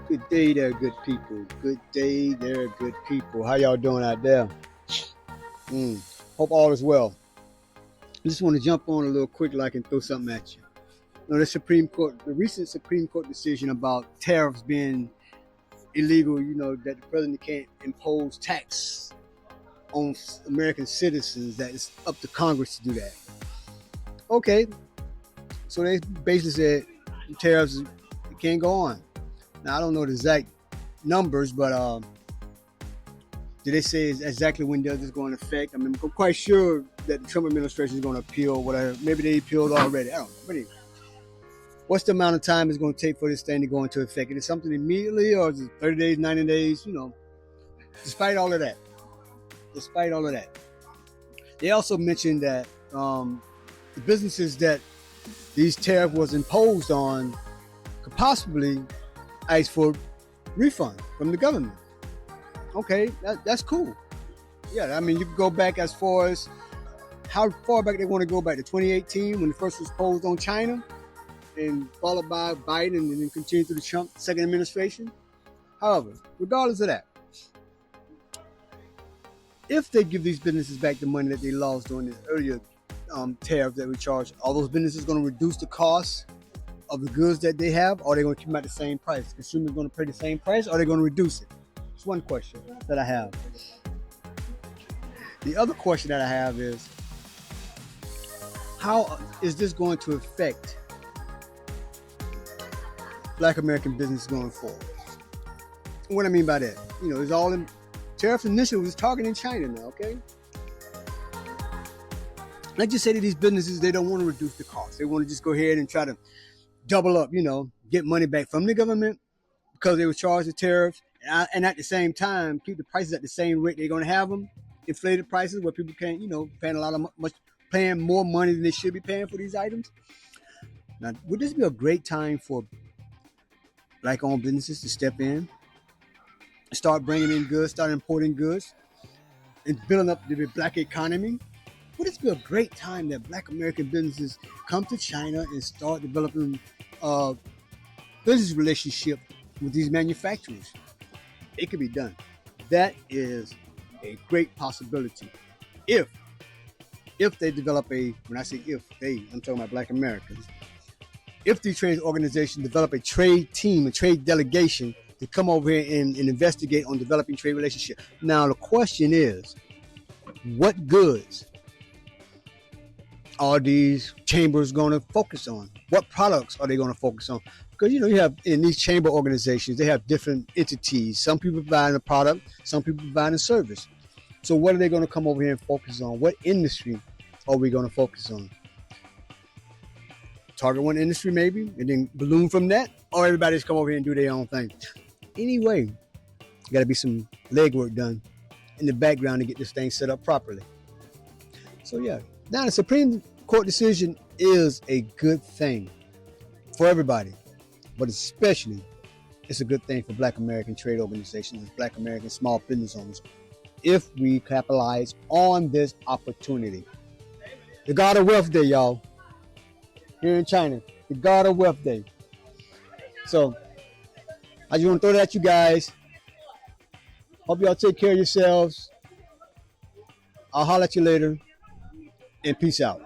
Good day there, good people. Good day there, good people. How y'all doing out there? Hope all is well. I just want to jump on a little quick like and throw something at you. The recent Supreme Court decision about tariffs being illegal, that the president can't impose tax on American citizens, that it's up to Congress to do that. Okay, so they basically said tariffs can't go on. Now, I don't know the exact numbers, but did they say exactly when this is going to affect? I mean, I'm quite sure that the Trump administration is going to appeal, whatever. Maybe they appealed already. I don't know. But anyway, what's the amount of time it's going to take for this thing to go into effect? Is it something immediately, or is it 30 days, 90 days? Despite all of that. They also mentioned that the businesses that these tariffs was imposed on could possibly ask for refund from the government. Okay, that's cool. Yeah, I mean, you can go back as far as how far back they want to go back to 2018 when it first was imposed on China, and followed by Biden, and then continue through the Trump second administration. However, regardless of that, if they give these businesses back the money that they lost during the earlier tariff that we charged, are those businesses going to reduce the cost of the goods that they have, or are they going to keep them at the same price? The consumer's going to pay the same price, or are they going to reduce it? It's one question that I have. The other question that I have is, how is this going to affect Black American business going forward? What I mean by that, it's all in tariffs initially was targeting China now, okay? Let's just say that these businesses, they don't want to reduce the cost. They want to just go ahead and try to double up, get money back from the government because they were charged the tariffs, and at the same time keep the prices at the same rate they're going to have them, inflated prices where people can't, paying more money than they should be paying for these items. Now, would this be a great time for Black-owned businesses to step in, start bringing in goods, start importing goods, and building up the Black economy? Would this be a great time that Black American businesses come to China and start developing a business relationship with these manufacturers? It could be done. That is a great possibility. If they develop when I say if they, I'm talking about Black Americans, if these trade organizations develop a trade team, a trade delegation to come over here and investigate on developing trade relationships. Now, the question is, what goods are these chambers going to focus on? What products are they going to focus on? Because, you have in these chamber organizations, they have different entities. Some people providing a product, some people providing a service. So what are they going to come over here and focus on? What industry are we going to focus on? Target one industry maybe, and then balloon from that, or everybody's come over here and do their own thing. Anyway, got to be some legwork done in the background to get this thing set up properly. So yeah, now the Supreme Court decision is a good thing for everybody, but especially it's a good thing for Black American trade organizations and Black American small business owners if we capitalize on this opportunity. The God of Wealth Day, y'all, here in China. The God of Wealth Day. So I just want to throw that at you guys. Hope y'all take care of yourselves. I'll holler at you later, and peace out.